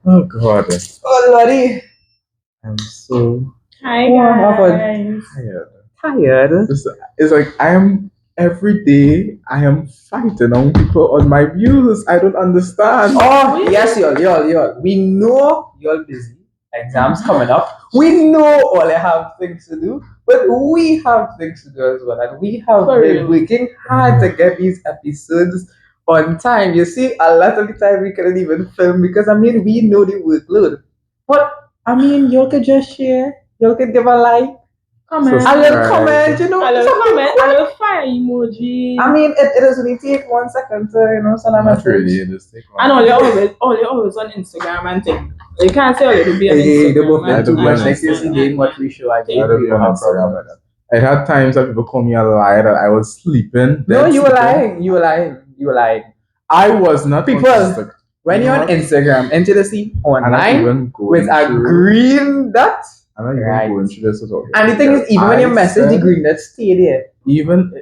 Oh God. Oh Lordy. I'm so Hi guys. Tired. It's like every day I am fighting on people on my views. I don't understand. Oh yes, y'all. We know you're busy. Exams coming up. We know all you have things to do, but we have things to do as well, and we have been working hard to get these episodes on time. You see, a lot of the time we couldn't even film because we know the workload. But y'all could just share. Y'all could give a like. Comment. A little comment, A little comment, a little fire emoji. It doesn't really take 1 second to send a message. Really, it just take and all you're always on Instagram and things. You can't say all it'll be on Instagram. They both been too much. Next year's again, what we show, I had times that people call me a liar that I was sleeping. No, you were lying. You were lying. I was not. People, when you're on Instagram, enter the scene online with a green dot. I'm not even going through this at all. And the thing is, even when you message the green dot, stay there. Even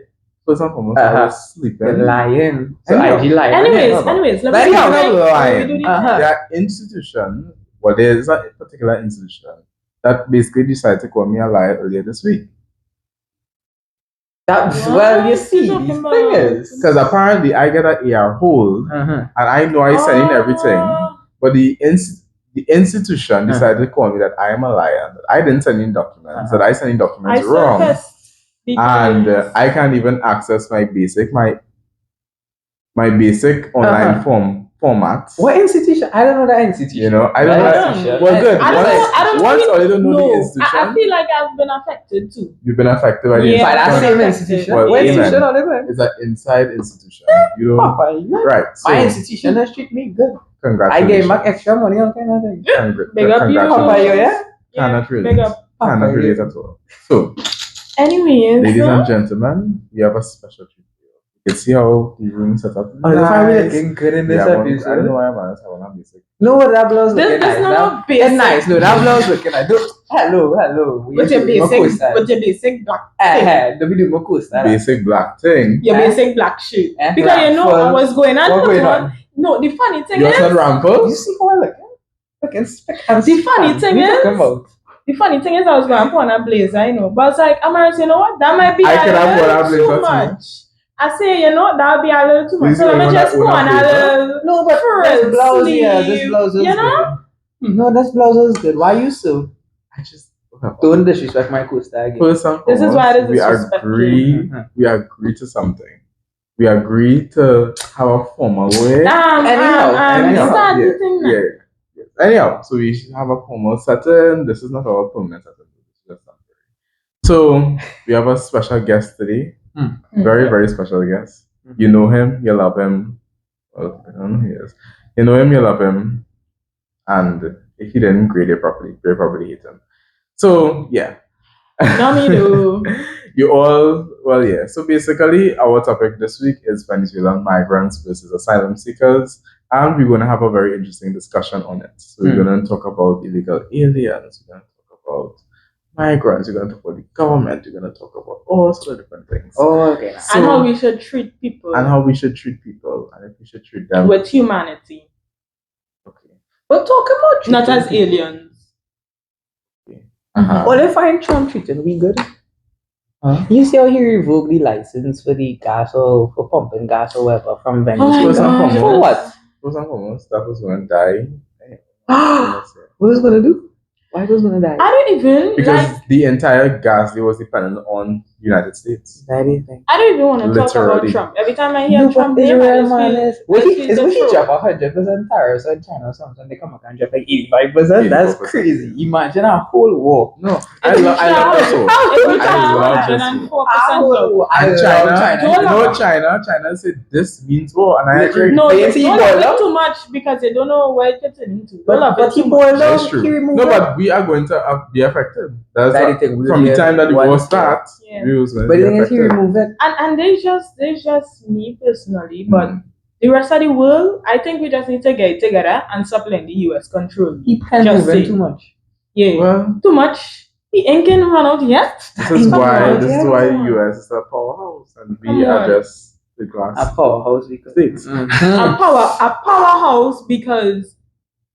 first and foremost, I was sleeping. You're lying. So IG lying. Anyways, let me lying. There are institutions, well, there's a particular institution that basically decided to call me a liar earlier this week. Well, you see, these things. Because apparently I get an AR hold, and I know I send in everything, but the institution decided to call me that I am a liar, that I didn't send in documents, that I sent in documents wrong, and I can't even access my basic online format. What institution? I don't know that institution. I don't know. Well, good. Once I don't know the institution. I feel like I've been affected too. You've been affected by the institution. By that same institution. Well, what institution are they with? It's an inside institution. You don't. Right. So, my institution has treated me good. Congratulations. I gave back extra money on kind of thing. Big up you, Papa, yeah? Cannot relate. Cannot relate at all. So, anyways, ladies and gentlemen, we have a special treat. You can see how the room set up. Oh, nice. Finally looking good in this episode. I don't know why I'm honest. I want to basic. No, that blouse looking nice. Not basic. It's nice. No, that blouse looking nice. Hello. With your basic black thing. Don't be doing my coaster. Basic black thing. Your basic black shirt. Because you know what's going on. What's going on? No, the funny thing is... You're not rampant? You see how I look? The funny thing is, I was going to put on a blazer, but I was like, Amaris, you know what? That might be a little too much. I say, that'll be a little too much. So let me just put on a little... No, but this blouse, this blouse is good. No, this blouse is good. Why you so? I just... Don't disrespect my coaster again. This is why this is disrespectful. We agree to something. We agree to have a formal way. Anyhow, so we should have a formal setting. This is not our permanent setting. So we have a special guest today. Very, very special guest. You know him, you love him. Well, I don't know who he is. You know him, you love him. And if you didn't grade it properly, you probably hate him. So, yeah. No, me do. So basically, our topic this week is Venezuelan migrants versus asylum seekers, and we're going to have a very interesting discussion on it. So we're going to talk about illegal aliens, we're going to talk about migrants, we're going to talk about the government, we're going to talk about all sorts of different things. Oh, okay. So, and how we should treat people. And if we should treat them with humanity. Okay. But talk about not as aliens. Okay. Well, if I Trump treating we good. You see how he revoked the license for the gas or for pumping gas or whatever from Venezuela? For what? First and foremost, that was going to die. What was going to do? Why was going to die? I don't even because the entire gas deal was dependent on the United States. I don't even want to talk about Trump. Every time I hear Trump name, is when he drop 100% tariffs on China or something, they come back and drop like 85%. That's crazy. Imagine a whole war. No, I love this war. China said this means war, and I agree. No, they don't love it too much because they don't know where it's into. But he boiled out. That's true. No, but we are going to be affected. That's the thing. From the time that the war starts, we was going to be affected. He remove it. And they just me personally, but the rest of the world, I think we just need to get together and stop letting the US control. He can't move it too much. Yeah, well, too much. The ink can run out yet. This is why the US is a powerhouse, and we are just the glass. A powerhouse because states. A powerhouse because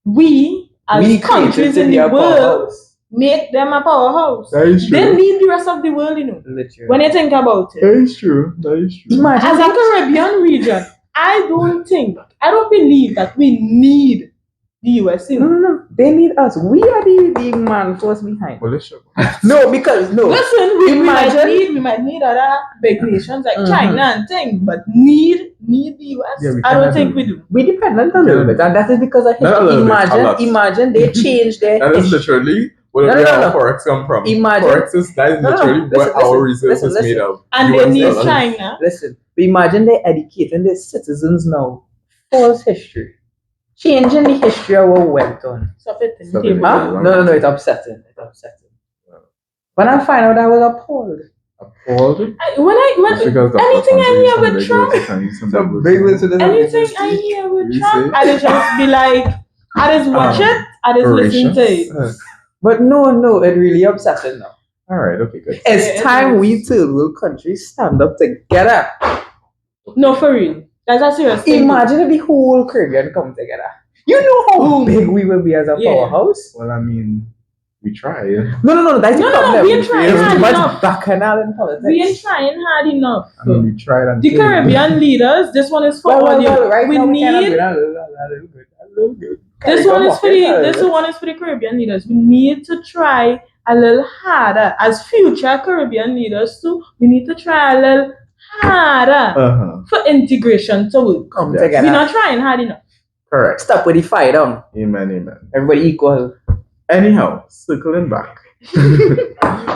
we as countries in the world make them a powerhouse. That is true. They need the rest of the world, Literally. when you think about it. That is true. That is true. Imagine as a Caribbean region, I don't believe that we need the US. No. They need us. We are the man force behind. Well, sure. Listen, we might need other big nations like China and things, but need the US. Yeah, I don't think we do. We dependent a little bit, and that is because of history. Imagine they changed their That is literally where our forex come from. Forex is literally what our resources made of. And they need China. Listen, imagine they're educating their citizens now. False history. Changing the history of what went on. No, it's upsetting. When I find out, I was appalled. Anything I hear with Trump, I just be like, I just watch it, I just listen to it. But no, it really upsetting now. All right, okay, good. It's time we third world countries stand up together. No, for real. That's a serious thing. Imagine if the whole Caribbean come together. You know how big we will be as a powerhouse? Well, I mean, we try. No, that's the problem. We ain't trying hard enough. Bacchanal in politics. We ain't trying hard enough. I mean, we tried and the Caribbean leaders, this one is for all you. Right we now, need... This one is for the Caribbean leaders. We need to try a little harder. As future Caribbean leaders too, we need to try a little harder for integration to work. Come together. We're not trying hard enough. Correct. Stop with the fight down. Amen. Everybody equal. Anyhow, circling back.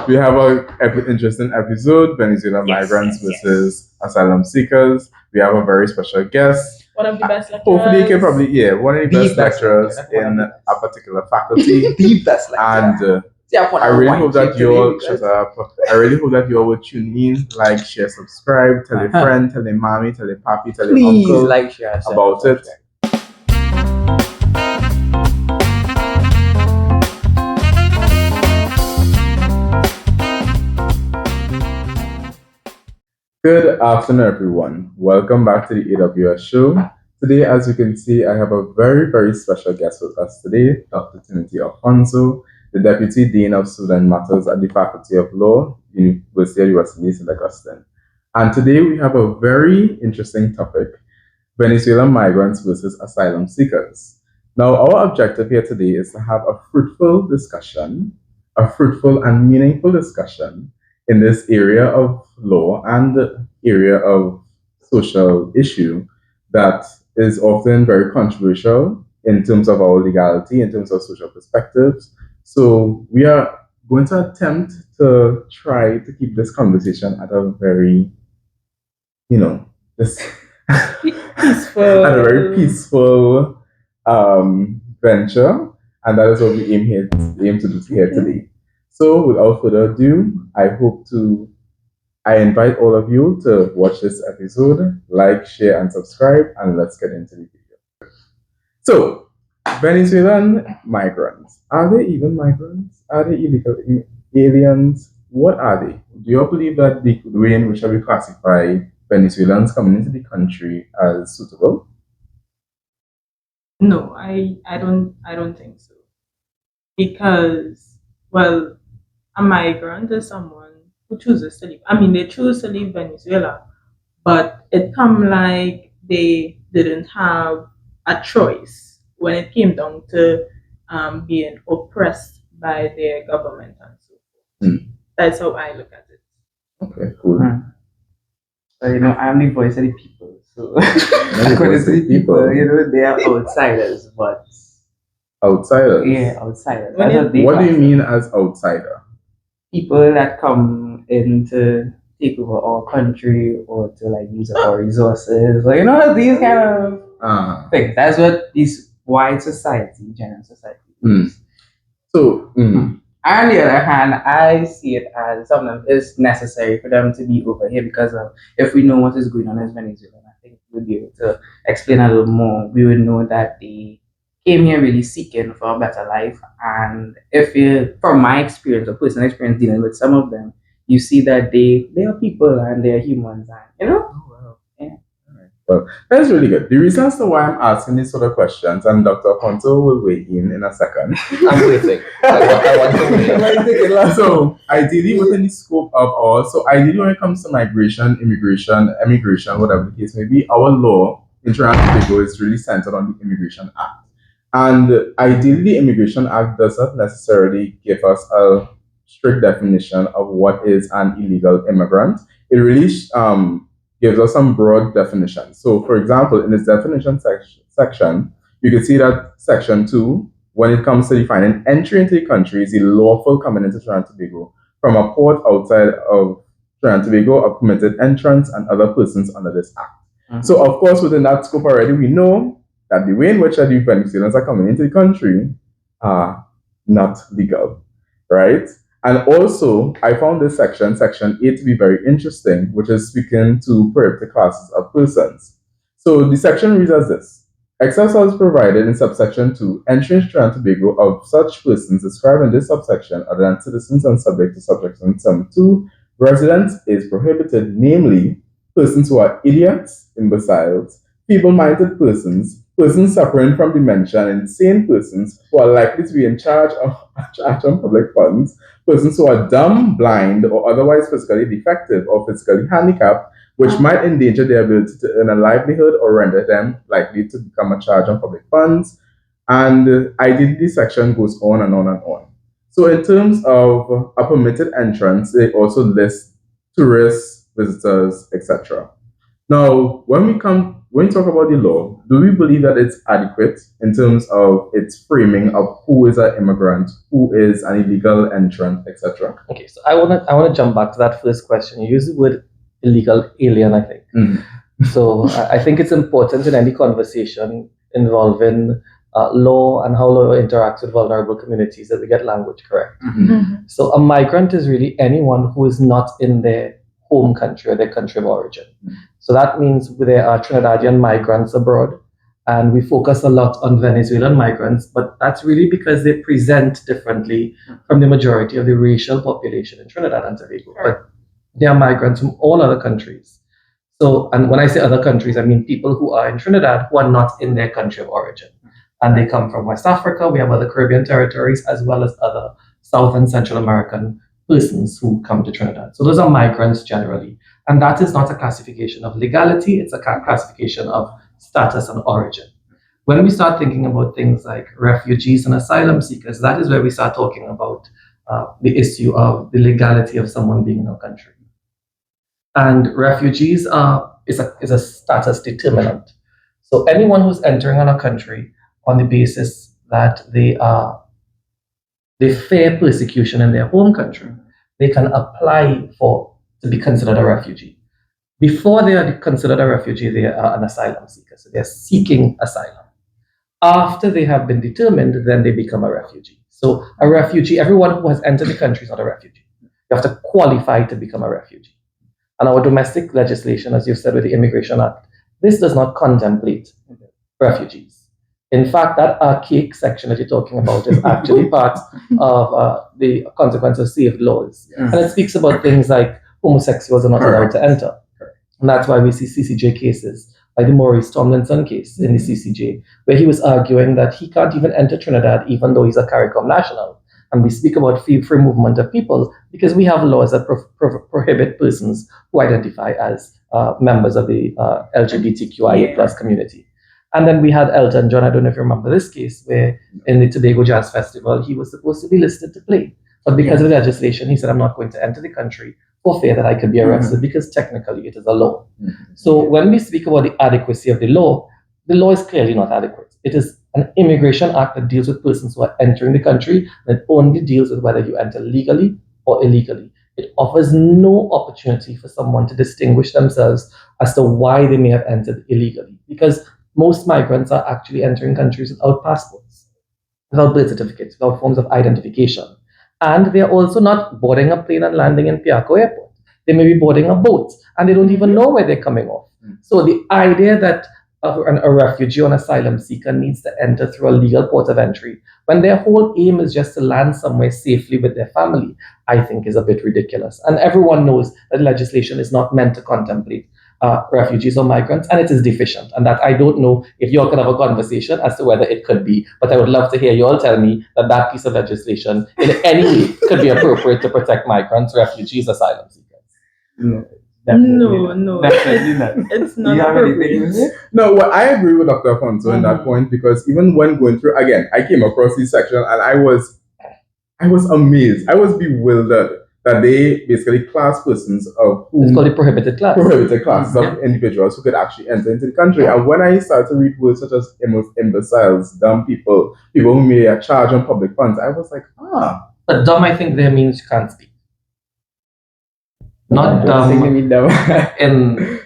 We have an interesting episode, Venezuelan Migrants versus Asylum Seekers. We have a very special guest. One of the best lecturers. Hopefully you can probably, one of the best lecturers in a particular faculty. The best lecturer. And I really hope that you all shut up. I really hope that you all will tune in, like, share, subscribe, tell a friend, tell a mommy, tell a papi, tell a uncle like, share, about it. Good afternoon, everyone. Welcome back to the AWS Show. Today, as you can see, I have a very, very special guest with us today, Dr. Timothy Affonso, the Deputy Dean of Student Matters at the Faculty of Law, University of West Indies, St. Augustine. And today we have a very interesting topic, Venezuelan migrants versus asylum seekers. Now, our objective here today is to have a fruitful discussion, a fruitful and meaningful discussion in this area of law and area of social issue that is often very controversial in terms of our legality, in terms of social perspectives. So we are going to attempt to try to keep this conversation at a very, peaceful. At a very peaceful venture, and that is what we aim to do here today. So without further ado, I invite all of you to watch this episode, like, share, and subscribe, and let's get into the video. So, Venezuelan migrants. Are they even migrants? Are they illegal aliens? What are they? Do you all believe that the way in which we classify Venezuelans coming into the country as suitable? No, I don't think so. Because, well, a migrant is someone who chooses to leave. I mean, they choose to leave Venezuela, but it come like they didn't have a choice when it came down to being oppressed by their government and so forth. That's how I look at it. Okay, cool. So, I'm the voice of the people. So, according to the people, they are outsiders, but... Outsiders? Yeah, outsiders. What do you mean as outsider? People that come in to take over our country or to use our resources, or these kind of things. That's what this wide society, general society is. So, on the other hand, I see it as something is necessary for them to be over here because if we know what is going on in Venezuela, I think we'll be able to explain a little more. We would know that they came here really seeking for a better life, and from my experience or personal experience dealing with some of them, you see that they are people and they are humans, and Oh, wow. Yeah. Well, that's really good. The reason as to why I'm asking these sort of questions, and Dr. Affonso will weigh in a second. I'm waiting. I want to wait. So, ideally, within the scope of ideally, when it comes to migration, immigration, emigration, whatever the case may be, our law in Trinidad and Tobago is really centered on the Immigration Act. And ideally, the Immigration Act does not necessarily give us a strict definition of what is an illegal immigrant. It really gives us some broad definitions. So, for example, in its definition section, you can see that section 2, when it comes to defining entry into the country, is the lawful coming into Trinidad and Tobago from a port outside of Trinidad and Tobago of permitted entrants and other persons under this act. Mm-hmm. So, of course, within that scope already, we know that the way in which the Venezuelans are coming into the country are not legal, right? And also, I found this section 8, to be very interesting, which is speaking to prohibited classes of persons. So the section reads as this: except as provided in subsection 2, entry into Trinidad and Tobago of such persons described in this subsection other than citizens and subject to subsection 2, residents is prohibited, namely, persons who are idiots, imbeciles, feeble-minded persons, persons suffering from dementia, and insane persons who are likely to be in charge of public funds, persons who are dumb, blind, or otherwise physically defective or physically handicapped, which might endanger their ability to earn a livelihood or render them likely to become a charge on public funds. And ideally, this section goes on and on and on. So in terms of a permitted entrance, they also list tourists, visitors, etc. Now, when we talk about the law, do we believe that it's adequate in terms of its framing of who is an immigrant, who is an illegal entrant, etc.? Okay, so I wanna jump back to that first question. You used the word illegal alien, I think. Mm-hmm. So I think it's important in any conversation involving law and how law interacts with vulnerable communities that we get language correct. Mm-hmm. Mm-hmm. So a migrant is really anyone who is not in their home country or their country of origin. Mm-hmm. So that means there are Trinidadian migrants abroad, and we focus a lot on Venezuelan migrants, but that's really because they present differently from the majority of the racial population in Trinidad and Tobago. Sure. But they are migrants from all other countries. So, and when I say other countries, I mean people who are in Trinidad who are not in their country of origin. And they come from West Africa, we have other Caribbean territories, as well as other South and Central American persons who come to Trinidad. So those are migrants generally. And that is not a classification of legality, it's a classification of status and origin. When we start thinking about things like refugees and asylum seekers, that is where we start talking about the issue of the legality of someone being in our country. And refugees is a status determinant. So anyone who's entering on a country on the basis that they fear persecution in their home country, they can apply to be considered a refugee. Before they are considered a refugee, they are an asylum seeker. So they're seeking asylum. After they have been determined, then they become a refugee. So a refugee, everyone who has entered the country is not a refugee. You have to qualify to become a refugee. And our domestic legislation, as you said with the Immigration Act, this does not contemplate refugees. In fact, that archaic section that you're talking about is actually part of the consequence of saved laws. Yes. And it speaks about things like homosexuals are not allowed to enter. And that's why we see CCJ cases, like the Maurice Tomlinson case in the CCJ, where he was arguing that he can't even enter Trinidad even though he's a CARICOM national. And we speak about free movement of people because we have laws that prohibit persons who identify as members of the LGBTQIA plus community. And then we had Elton John, I don't know if you remember this case, where in the Tobago Jazz Festival, he was supposed to be listed to play. But because of the legislation, he said, I'm not going to enter the country for fear that I could be arrested, because technically it is a law. So when we speak about the adequacy of the law is clearly not adequate. It is an immigration act that deals with persons who are entering the country, and it only deals with whether you enter legally or illegally. It offers no opportunity for someone to distinguish themselves as to why they may have entered illegally, because most migrants are actually entering countries without passports, without birth certificates, without forms of identification. And they are also not boarding a plane and landing in Piaco Airport. They may be boarding a boat, and they don't even know where they're coming off. So the idea that a refugee or an asylum seeker needs to enter through a legal port of entry, when their whole aim is just to land somewhere safely with their family, I think is a bit ridiculous. And everyone knows that legislation is not meant to contemplate refugees or migrants, and it is deficient. And that I don't know if you all can have a conversation as to whether it could be, but I would love to hear you all tell me that that piece of legislation in any way could be appropriate to protect migrants, refugees, asylum seekers. No, Definitely not. it's not You have appropriate. anything? No, well, I agree with Dr. Affonso in that point, because even when going through, again, I came across this section and I was amazed. I was bewildered that they basically class persons of whom It's called a prohibited class. prohibited classes of individuals who could actually enter into the country. And when I started to read words such as imbeciles, dumb people who may charge on public funds, I was like, But dumb, I think there means you can't speak. Not dumb in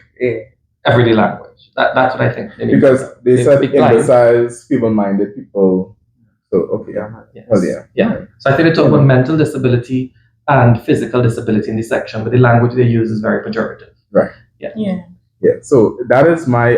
everyday language. That's what I think. because they said speak blind. imbeciles, feeble-minded people. So, okay. Yes. Well, yeah. Yeah. So I think they talk about mental disability and physical disability in this section, but the language they use is very pejorative. Right. Yeah. Yeah. Yeah. So that is my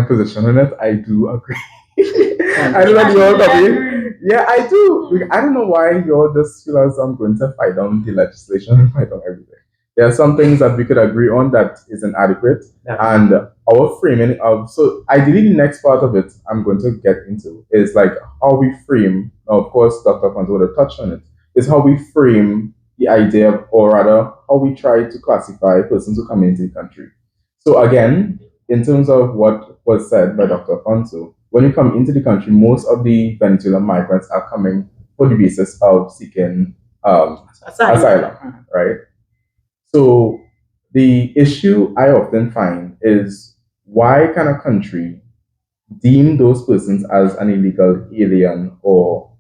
position on it. I do agree. I don't know if you all agree. Yeah, I do. I don't know why you all just feel as I'm going to fight on the legislation and fight on everything. There are some things that we could agree on that is inadequate, and our framing of, so ideally the next part of it I'm going to get into is like how we frame. Now, of course, Dr. Affonso would have touched on it. Is how we frame the idea, or rather, how we try to classify persons who come into the country. So again, in terms of what was said by Dr. Affonso, when you come into the country, most of the Venezuelan migrants are coming for the basis of seeking asylum, right? So the issue I often find is, why can a country deem those persons as an illegal alien or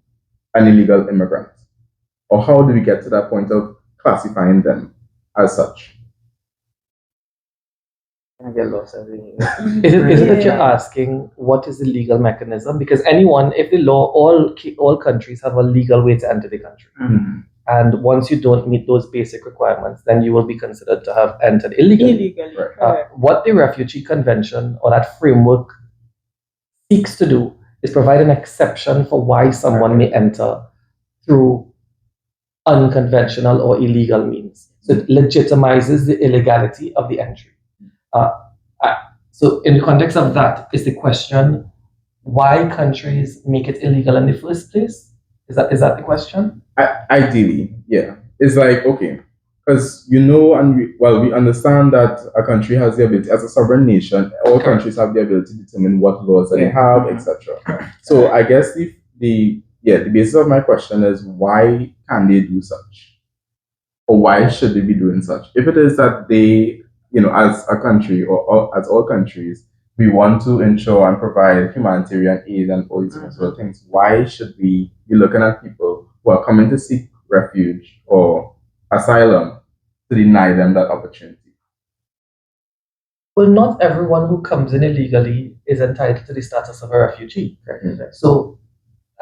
an illegal immigrant? Or how do we get to that point of classifying them as such? I get lost every Is it that you're asking what is the legal mechanism? Because anyone, if the law, all countries have a legal way to enter the country. Mm-hmm. And once you don't meet those basic requirements, then you will be considered to have entered illegally. Right. What the Refugee Convention or that framework seeks to do is provide an exception for why someone may enter through unconventional or illegal means. So it legitimizes the illegality of the entry. So in the context of that is the question, why countries make it illegal in the first place? Is that the question? Ideally, yeah. It's like, okay, because we understand that a country has the ability, as a sovereign nation, all countries have the ability to determine what laws that they have, etc. So I guess the basis of my question is, why can they do such? Or why should they be doing such? If it is that they, as a country or as all countries, we want to ensure and provide humanitarian aid and all these sort of things, why should we be looking at people who are coming to seek refuge or asylum to deny them that opportunity? Well, not everyone who comes in illegally is entitled to the status of a refugee. Mm-hmm. So,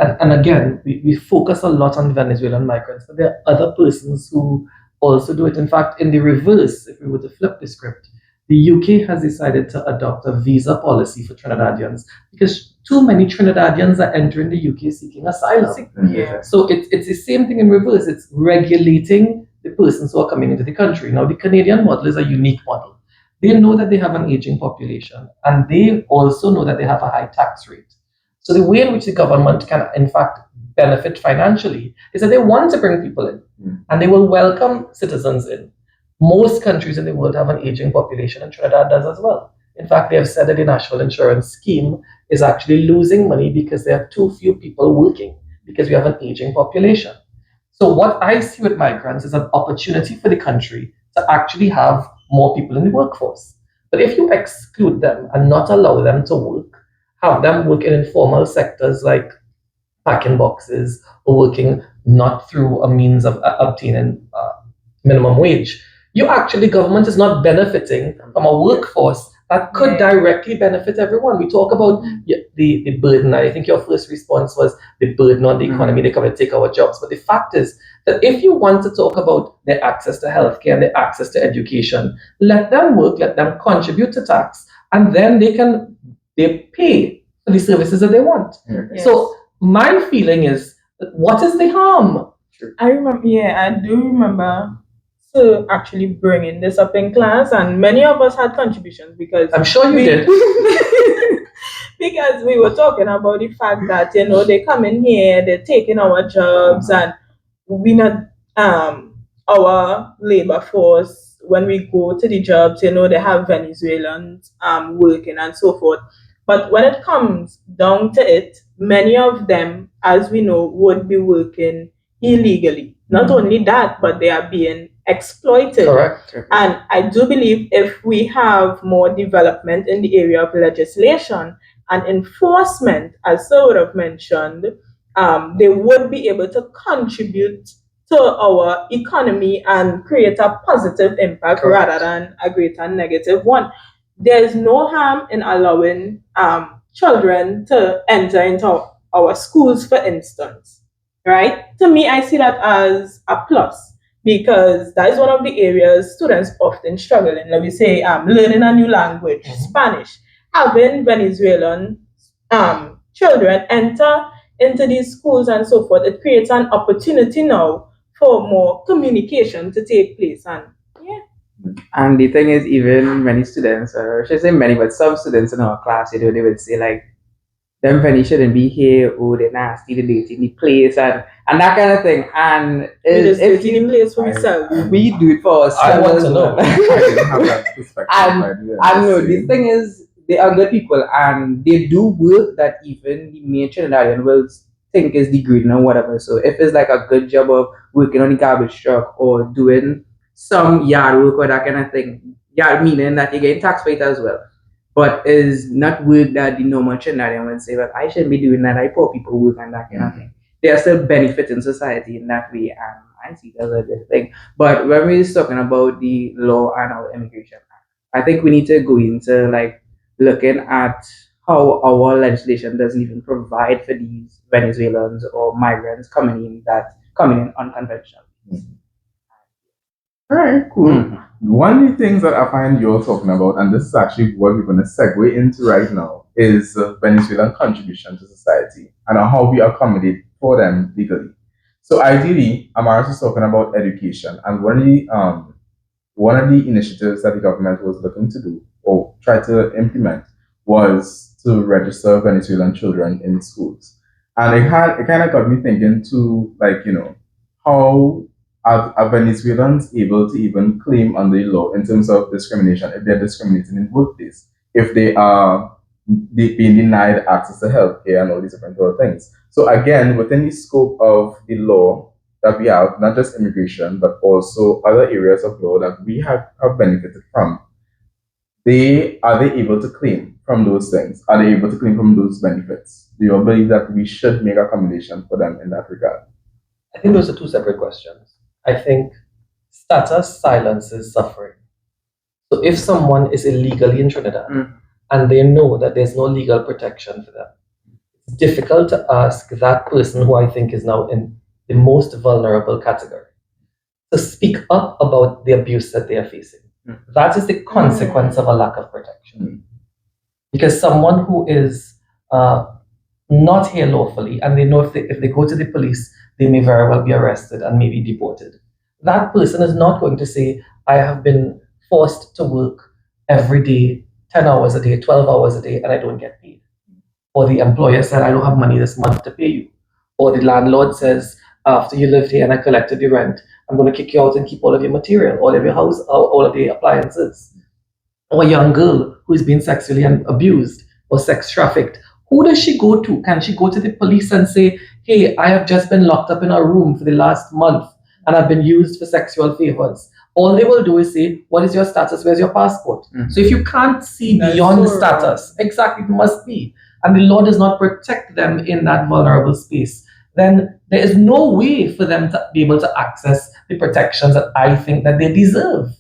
and again, we focus a lot on Venezuelan migrants, but there are other persons who also do it. In fact, in the reverse, if we were to flip the script, the UK has decided to adopt a visa policy for Trinidadians because too many Trinidadians are entering the UK seeking asylum. Yeah. So it's the same thing in reverse. It's regulating the persons who are coming into the country. Now, the Canadian model is a unique model. They know that they have an aging population, and they also know that they have a high tax rate. So the way in which the government can, in fact, benefit financially is that they want to bring people in, and they will welcome citizens in. Most countries in the world have an aging population, and Trinidad does as well. In fact, they have said that the national insurance scheme is actually losing money because there are too few people working, because we have an aging population. So what I see with migrants is an opportunity for the country to actually have more people in the workforce. But if you exclude them and not allow them to work, have them work in informal sectors like packing boxes or working not through a means of obtaining minimum wage, government is not benefiting from a workforce that could directly benefit everyone. We talk about the burden. I think your first response was the burden on the economy. They come and take our jobs. But the fact is that if you want to talk about their access to healthcare and their access to education, let them work, let them contribute to tax, and then they pay for the services that they want. Yes. So my feeling is, what is the harm? I do remember to actually bringing this up in class, and many of us had contributions because I'm sure you did. because we were talking about the fact that they come in here, they're taking our jobs, and we not our labor force when we go to the jobs, they have Venezuelans working and so forth. But when it comes down to it, many of them, as we know, would be working illegally. Not only that, but they are being exploited. Correct. And I do believe if we have more development in the area of legislation and enforcement, as Sir would have mentioned, they would be able to contribute to our economy and create a positive impact rather than a greater negative one. There's no harm in allowing children to enter into our schools, for instance, right? To me, I see that as a plus because that is one of the areas students often struggle in. Let me say, learning a new language, Spanish. Having Venezuelan children enter into these schools and so forth, it creates an opportunity now for more communication to take place. And the thing is, even many students, or I should say many, but some students in our class, they would say like, them Penny shouldn't be here, or they're nasty, they're dirty in the place, and that kind of thing. And if you place for yourself, we do it for ourselves. I want to know. I didn't have that perspective. I know the thing is, they are good people, and they do work that even the main Trinidadian will think is degrading or whatever. So if it's like a good job of working on the garbage truck or doing some yard work or that kind of thing, yard meaning that you're getting tax paid as well, but is not work that the normal Trinidadian will say, well, I shouldn't be doing that, I poor people work and that kind of thing. They are still benefiting society in that way, and I see that as a good thing. But when we're talking about the law and our immigration act, I think we need to go into like looking at how our legislation doesn't even provide for these Venezuelans or migrants coming in unconventional. All right, cool. One of the things that I find you're talking about, and this is actually what we're going to segue into right now, is Venezuelan contribution to society and how we accommodate for them legally. So ideally, Amaris is talking about education, and one of the initiatives that the government was looking to do or try to implement was to register Venezuelan children in schools. And it kind of got me thinking to how are Venezuelans able to even claim under the law in terms of discrimination if they're discriminated in workplace, if they are being denied access to healthcare and all these different other things. So again, within the scope of the law that we have, not just immigration, but also other areas of law that we have benefited from, are they able to claim from those things? Are they able to claim from those benefits? Do you believe that we should make accommodation for them in that regard? I think those are two separate questions. I think status silences suffering. So if someone is illegally in Trinidad and they know that there's no legal protection for them, it's difficult to ask that person who I think is now in the most vulnerable category to speak up about the abuse that they are facing. That is the consequence of a lack of protection. Because someone who is not here lawfully, and they know if they go to the police, they may very well be arrested and maybe deported. That person is not going to say, I have been forced to work every day, 10 hours a day, 12 hours a day, and I don't get paid. Or the employer said, I don't have money this month to pay you. Or the landlord says, after you lived here and I collected your rent, I'm going to kick you out and keep all of your material, all of your house, all of the appliances. Or a young girl who's been sexually abused or sex trafficked. Who does she go to? Can she go to the police and say, hey, I have just been locked up in a room for the last month and I've been used for sexual favors? All they will do is say, what is your status? Where's your passport? So if you can't see beyond status, exactly, it must be, and the law does not protect them in that vulnerable space, then there is no way for them to be able to access the protections that I think that they deserve.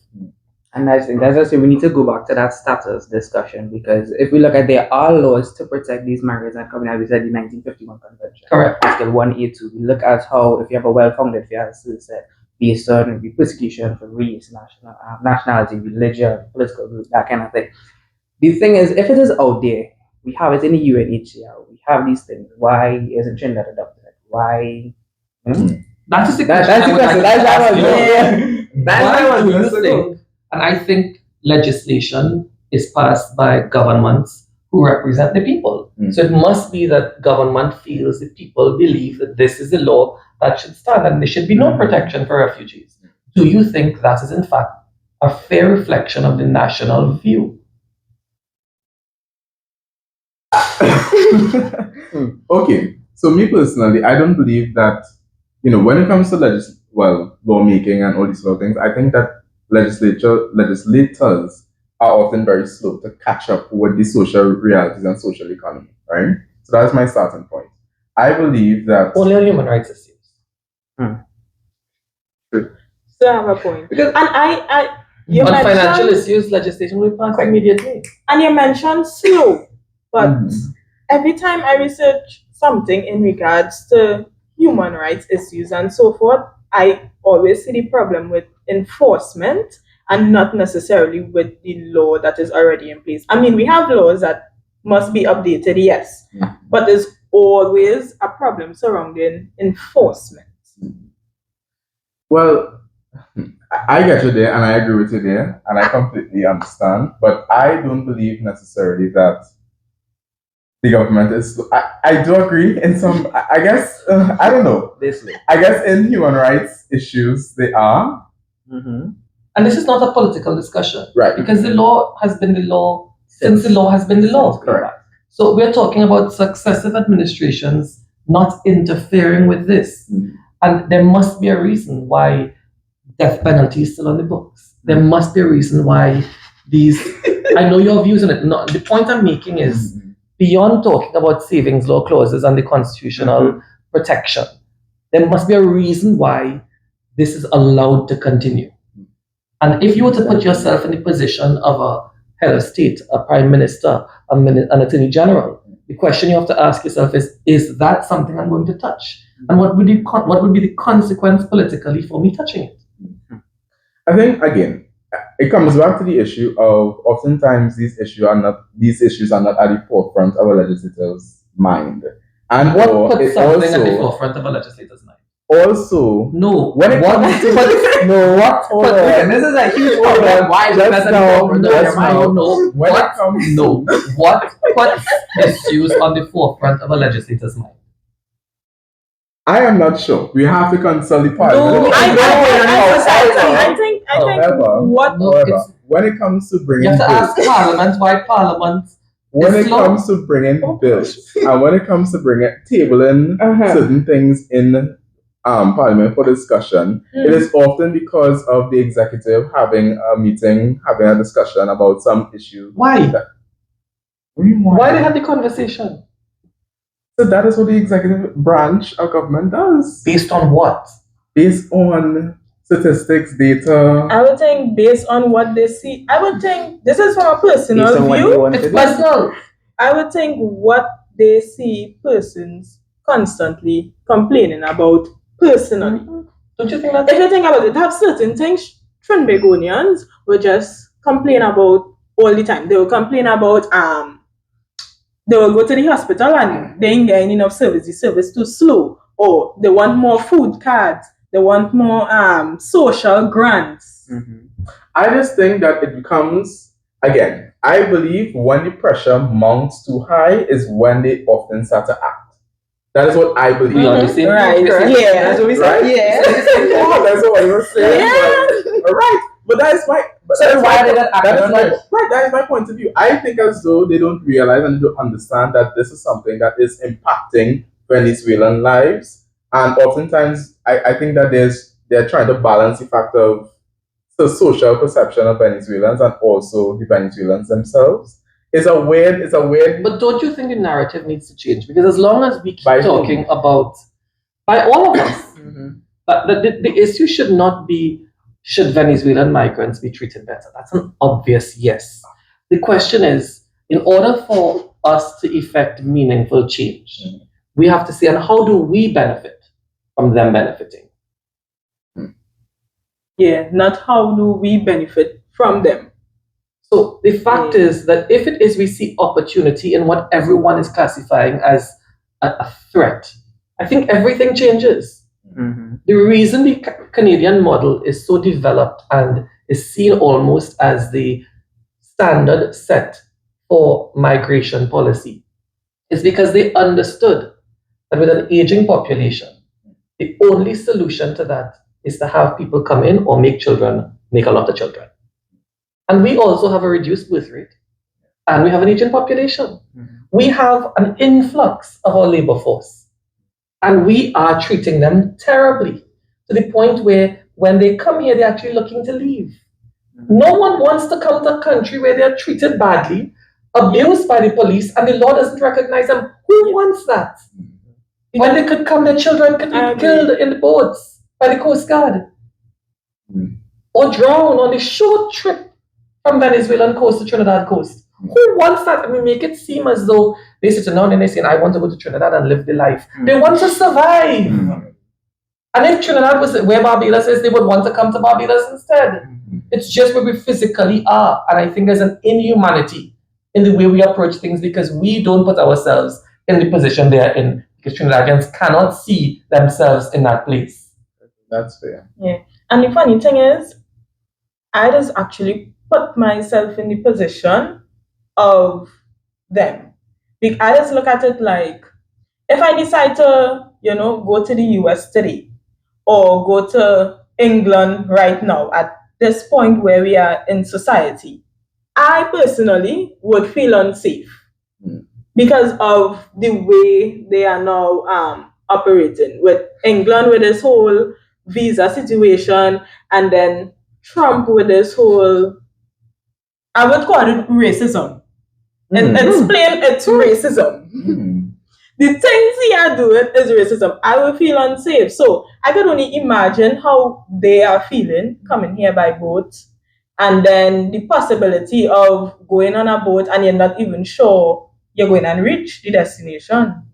And I think that's why we need to go back to that status discussion, because if we look at, there are laws to protect these migrants that come in, as we said, the 1951 Convention. Correct. Article 1A2. We look at how, if you have a well-founded fear, as Sue said, based on persecution for race, nationality, religion, political group, that kind of thing. The thing is, if it is out there, we have it in the UNHCR, we have these things, why isn't Trinidad adopted? Why? That is the question. That's the question. Why do you think, and I think legislation is passed by governments who represent the people. So it must be that government feels that people believe that this is the law that should stand and there should be no protection for refugees. Do you think that is in fact a fair reflection of the national view? Okay, so me personally, I don't believe that, when it comes to lawmaking and all these sort of things, I think that legislators are often very slow to catch up with the social realities and social economy, right? So that's my starting point. I believe that only on human rights issues. So I have a point. Because you on mentioned financial issues, legislation will pass immediately. And you mentioned slow, but every time I research something in regards to human rights issues and so forth, I always see the problem with enforcement and not necessarily with the law that is already in place. I mean, we have laws that must be updated, yes, but there's always a problem surrounding enforcement. Well, I get you there and I agree with you there and I completely understand, but I don't believe necessarily that the government is. I do agree in some, I guess, I don't know. I guess in human rights issues they are. And this is not a political discussion. Right. Because the law has been the law since the law has been the law. Correct. So we're talking about successive administrations not interfering with this. And there must be a reason why death penalty is still on the books. There must be a reason why these, I know your views on it. No, the point I'm making is beyond talking about savings law clauses and the constitutional protection, there must be a reason why this is allowed to continue. And if you were to put yourself in the position of a head of state, a prime minister, an attorney general, the question you have to ask yourself is that something I'm going to touch? And what would be the consequence politically for me touching it? I think, again, it comes back to the issue of oftentimes these issues are not at the forefront of a legislator's mind. And what puts something at the forefront of a legislator's mind? Also, no. When it comes to no, what? Hold on. This is a huge problem. Why is that What puts issues on the forefront of a legislator's mind? I am not sure. We have to consult the parliament. I think when it comes to bringing you have to ask Parliament why Parliament. When it comes to bringing bills and when it comes to tabling certain things in Parliament for discussion, it is often because of the executive having a meeting, having a discussion about some issue. Why? Why they have the conversation? So that is what the executive branch of government does. Based on what? Based on statistics, data. I would think based on what they see. I would think this is from a personal view. It's personal. I would think what they see persons constantly complaining about personally. Don't you think that? If you think about it, they have certain things Trinbagonians will just complain about all the time. They will complain about they will go to the hospital and they ain't getting enough service. The service too slow, or they want more food cards. They want more social grants. I just think that it becomes, again, I believe when the pressure mounts too high is when they often start to act. That is what I believe. Right. Yeah, that's what we said. Yeah. That's what you were saying. Yeah. Right. But that is why. That is my point of view. I think as though they don't realize and don't understand that this is something that is impacting Venezuelan lives. And oftentimes, I think that they're trying to balance the fact of the social perception of Venezuelans and also the Venezuelans themselves. It's a weird. But don't you think the narrative needs to change? Because as long as we keep talking about, by all of us, the issue should not be, should Venezuelan migrants be treated better? That's an obvious yes. The question is, in order for us to effect meaningful change, we have to say, and how do we benefit from them benefiting? Yeah, not how do we benefit from them. So the fact is that if it is we see opportunity in what everyone is classifying as a threat, I think everything changes. The reason the Canadian model is so developed and is seen almost as the standard set for migration policy is because they understood that with an aging population, the only solution to that is to have people come in or make a lot of children. And we also have a reduced birth rate, and we have an aging population. We have an influx of our labor force, and we are treating them terribly to the point where when they come here, they're actually looking to leave. No one wants to come to a country where they're treated badly, abused by the police, and the law doesn't recognize them. Who wants that? When they could come, their children could be killed in the boats by the Coast Guard or drown on the short trip from Venezuelan coast to Trinidad coast. Who wants that? And we make it seem as though they sit down and they say, I want to go to Trinidad and live the life. They want to survive. And if Trinidad was where Barbados is, they would want to come to Barbados instead. It's just where we physically are. And I think there's an inhumanity in the way we approach things because we don't put ourselves in the position they are in. Because Trinidadians cannot see themselves in that place. That's fair. Yeah. And the funny thing is, I just actually put myself in the position of them. I just look at it like, if I decide to, go to the US today, or go to England right now at this point where we are in society, I personally would feel unsafe because of the way they are now operating with England with this whole visa situation, and then Trump with this whole, I would call it racism. It's racism. The things he are doing is racism. I will feel unsafe. So I can only imagine how they are feeling coming here by boat, and then the possibility of going on a boat and you're not even sure you're going to reach the destination.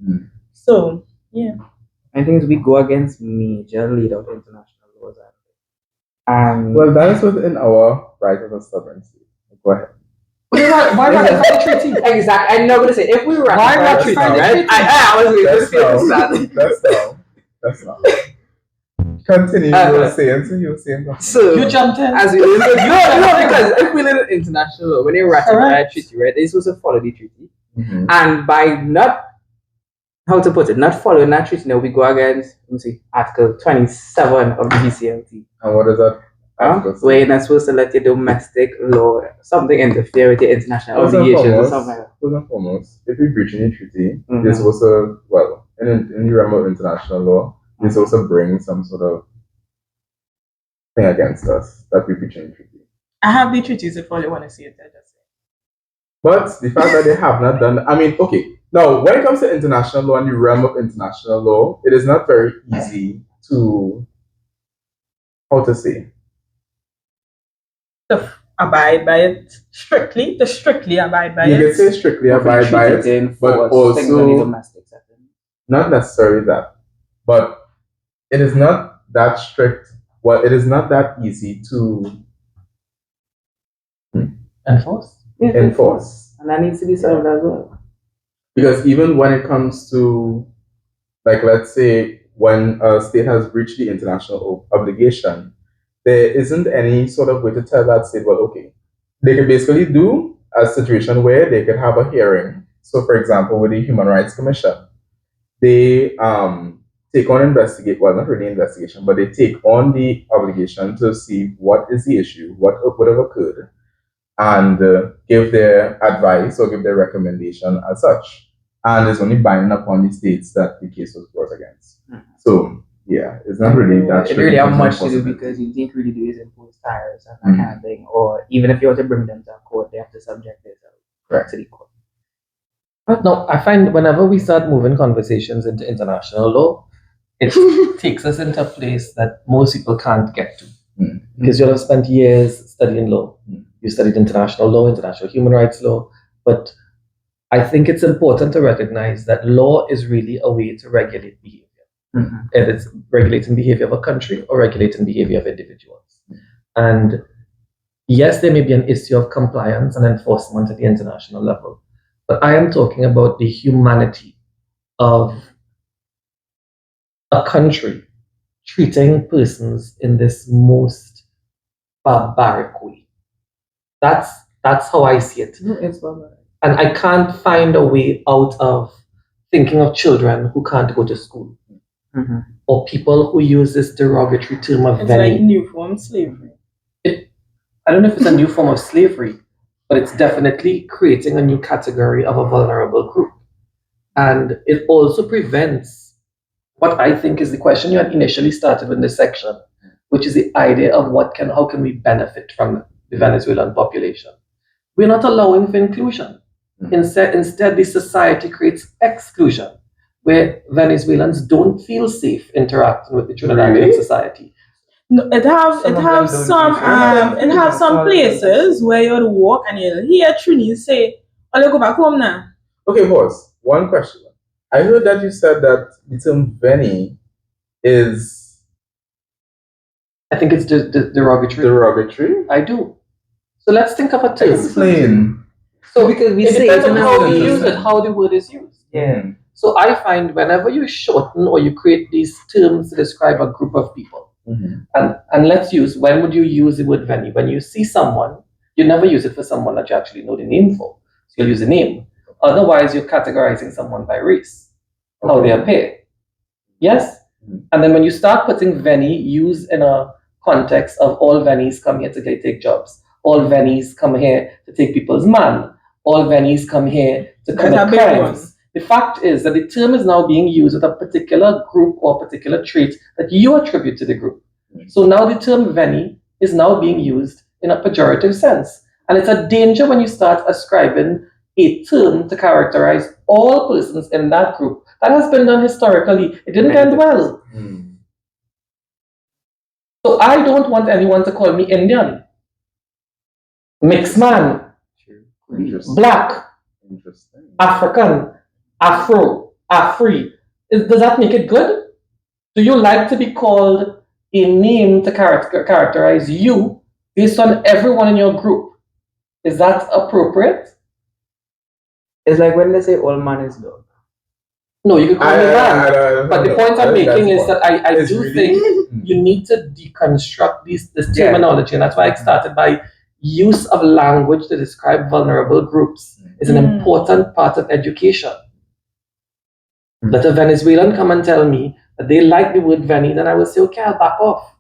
So, yeah. I think we go against major laid out international laws. Well, that is within our right of a sovereign state. Go ahead. Why ratify the treaty? Exactly. I'm not going to say if we ratify the treaty, right? I was going to say That's not. Continue. You were saying something. So you jumped in. As we because if we live in international law, when you ratify a treaty, right, they're supposed to follow the treaty. And by not following that treaty, now we go against, Article 27 of the VCLT. And what is that? Where you're not supposed to let your domestic law, something interfere with your international obligations or something like that. First and foremost, if we breach any treaty, you're supposed to, in the realm of international law, you're supposed to bring some sort of thing against us that we breach any treaty. I have the treaties if all you want to see it, I just say. But the fact that they have not done, now when it comes to international law and the realm of international law, it is not very easy to, to abide by it strictly, abide by it. You can say strictly abide by it, but also not necessarily that. But it is not that strict. Well, it is not that easy to enforce. And that needs to be solved as well. Because even when it comes to, let's say, when a state has breached the international obligation, there isn't any sort of way to tell that state, they could basically do a situation where they could have a hearing. So, for example, with the Human Rights Commission, they take on not really investigation, but they take on the obligation to see what is the issue, what have occurred, and give their advice or give their recommendation as such. And it's only binding upon the states that the case was brought against. So, yeah, it's not really that. It really have much to do because you can't really do is impose tariffs and that kind of thing. Or even if you want to bring them to a court, they have to subject themselves to the court. But no, I find whenever we start moving conversations into international law, it takes us into a place that most people can't get to. Because you'll have spent years studying law. You studied international law, international human rights law. But I think it's important to recognize that law is really a way to regulate behavior. If it's regulating behavior of a country or regulating behavior of individuals. And yes, there may be an issue of compliance and enforcement at the international level, but I am talking about the humanity of a country treating persons in this most barbaric way. That's how I see it. No, it's barbaric. And I can't find a way out of thinking of children who can't go to school. Mm-hmm. Or people who use this derogatory term of It's Veni. like new form slavery. I don't know if it's a new form of slavery, but it's definitely creating a new category of a vulnerable group. And it also prevents what I think is the question you had initially started with in this section, which is the idea of how can we benefit from the Venezuelan population. We're not allowing for inclusion. Instead, the society creates exclusion, where Venezuelans don't feel safe interacting with the Trinidadian society. No, it have some places where you'll walk and you'll hear Trini say, "Oh, go back home now." Okay, boss. One question. I heard that you said that the term Veni is. I think it's derogatory. Derogatory? I do. So let's think of a term. Explain. So because we it say depends it on in how a we way. use it, how the word is used. Yeah. So I find whenever you shorten or you create these terms to describe a group of people, and let's use, when would you use the word Veni? When you see someone, you never use it for someone that you actually know the name for. So you'll use a name. Otherwise, you're categorizing someone by race, how they appear. Yes? And then when you start putting Veni, use in a context of all Venis come here to take jobs. All Venis come here to take people's man. All Venis come here to commit crimes. The fact is that the term is now being used with a particular group or particular trait that you attribute to the group. So now the term Veni is now being used in a pejorative sense. And it's a danger when you start ascribing a term to characterize all persons in that group. That has been done historically. It didn't end well. So I don't want anyone to call me Indian, mixed man, black, African, Afro, Afri. Does that make it good? Do you like to be called a name to characterize you based on everyone in your group? Is that appropriate? It's like when they say all man is dog. No, you can call me man. But the point I'm making is that I do really, think you need to deconstruct this terminology. And that's why I started by use of language to describe vulnerable groups is an important part of education. Let a Venezuelan come and tell me that they like the word Veni, then I will say, okay, I'll back off.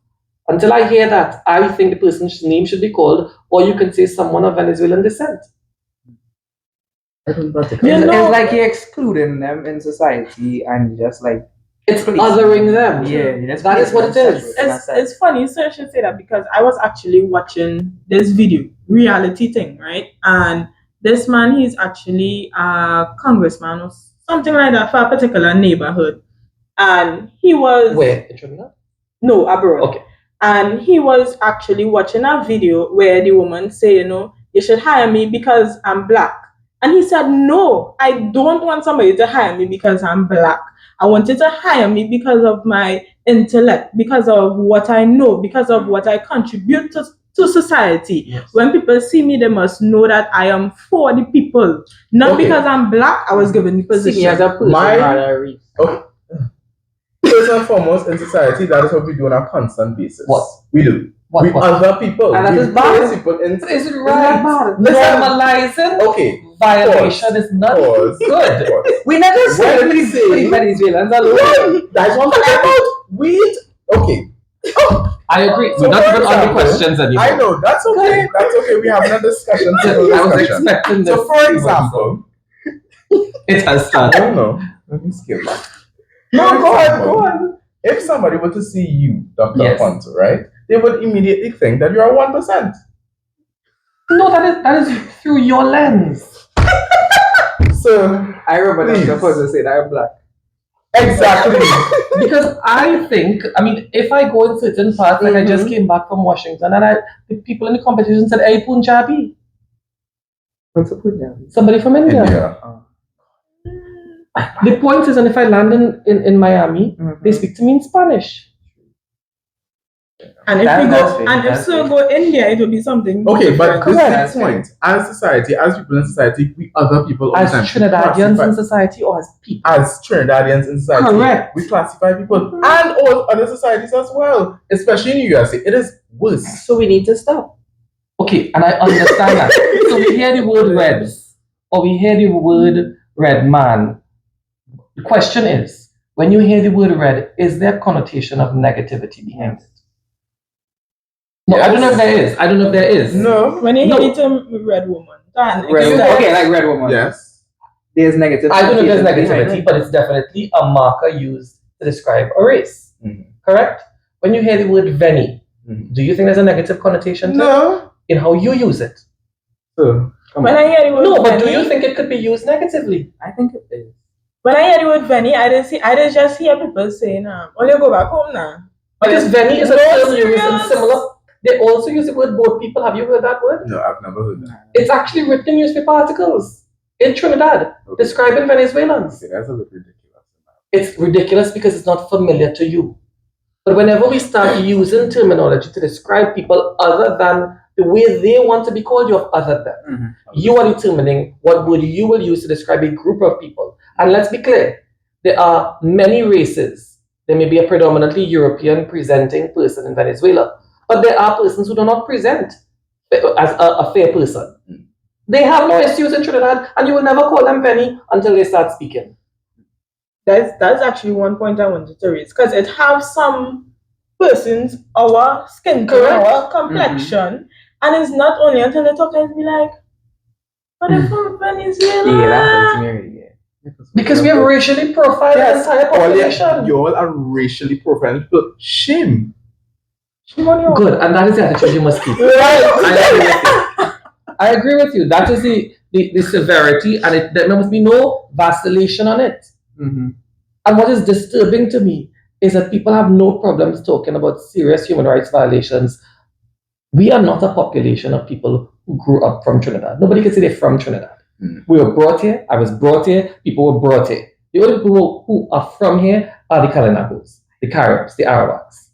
Until I hear that, I think the person's name should be called, or you can say someone of Venezuelan descent. It's like you're excluding them in society and just like it's othering them. Yeah, that is what it is. It's funny, so I should say that because I was actually watching this video, reality thing, right? And this man, he's actually a congressman or something like that for a particular neighborhood. And he was... Where? In Trinidad? No, abroad. Okay. And he was actually watching a video where the woman said, you should hire me because I'm black. And he said, no, I don't want somebody to hire me because I'm black. I want you to hire me because of my intellect, because of what I know, because of what I contribute to society. Yes. When people see me, they must know that I am for the people. Not because I'm black, I was given the position. See me as a person. Okay. First and foremost, in society, that is what we do on a constant basis. What? We do. We other people. And that is bad. People in, is it right? Normalizing violation is not good. We never say when we say Venezuelans alone. That's what I'm talking about. Weed. Okay. I agree. So We're not even on the example, questions anymore. I know. That's okay. That's okay. We have another discussion. I was expecting this. So, for example, it has I started. don't know. Let me skip that. No, go on. If somebody were to see you, Dr. Affonso, right, they would immediately think that you're a 1%. No, that is through your lens. So I remember Dr. Affonso said I'm black. Exactly. Because I think, if I go in certain parts, like I just came back from Washington, and the people in the competition said, "Hey, Punjabi." What's a Punjabi? Somebody from India. The point is, and if I land in Miami, they speak to me in Spanish. And if we go India, it would be something. Okay, but different. this is the point. As society, as people in society, we other people As Trinidadians in society or as people? As Trinidadians in society. Correct. We classify people and all other societies as well, especially in the USA. It is worse. So we need to stop. Okay, and I understand that. So we hear the word reds, or we hear the word red man. The question is, when you hear the word red, is there a connotation of negativity behind it? No, yes. I don't know if there is. No. When you hear the term red woman, okay, like red woman. Yes. There's negativity. I don't know if there's negativity, but it's definitely a marker used to describe a race. Mm-hmm. Correct? When you hear the word Veni, do you think there's a negative connotation to it? In how you use it? When I hear the word no, but do you think it could be used negatively? I think it is. When I hear the word Veni, I just hear people saying, only go back home now. Because Veni is a term used in similar. They also use the word boat people. Have you heard that word? No, I've never heard that. It's actually written in newspaper articles in Trinidad describing Venezuelans. Okay, that's a bit ridiculous. It's ridiculous because it's not familiar to you. But whenever we start using terminology to describe people other than the way they want to be called, you have other than. You are determining what word you will use to describe a group of people. And let's be clear, there are many races. There may be a predominantly European presenting person in Venezuela, but there are persons who do not present as a fair person. They have no issues in Trinidad, and you will never call them Veni until they start speaking. That's actually one point I wanted to raise, because it has some persons, our skin color, our complexion, and it's not only until they talk and be like, but they're from Venezuela. Yeah, that hurts me. Yeah. Because we have racially profiled the entire population. You all are racially profiled. Shame. Good, and that is the attitude you must keep. I agree with you. That is the severity, and there must be no vacillation on it. And what is disturbing to me is that people have no problems talking about serious human rights violations. We are not a population of people who grew up from Trinidad. Nobody can say they're from Trinidad. We were brought here. I was brought here. People were brought here. The only people who are from here are the Kalinagos, the Caribs, the Arawaks.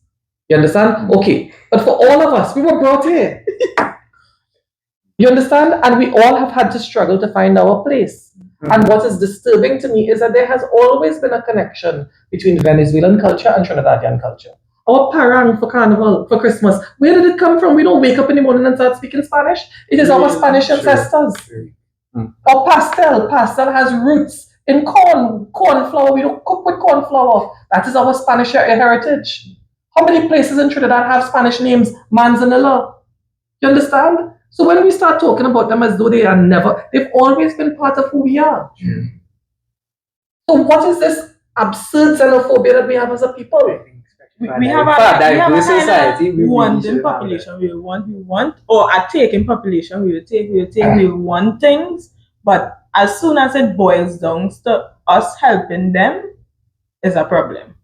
You understand? Okay. But for all of us, we were brought here. You understand? And we all have had to struggle to find our place. And what is disturbing to me is that there has always been a connection between Venezuelan culture and Trinidadian culture. Our parang for Carnival, for Christmas, where did it come from? We don't wake up in the morning and start speaking Spanish. It is our Spanish ancestors. Or pastel has roots in corn flour. We don't cook with corn flour. That is our Spanish heritage. How many places in Trinidad have Spanish names? Manzanilla. You understand? So when we start talking about them as though they've always been part of who we are. So what is this absurd xenophobia that we have as a people? We have a diverse society. We wanting population. We want, or a taking population. We want things. But as soon as it boils down to us helping them, is a problem.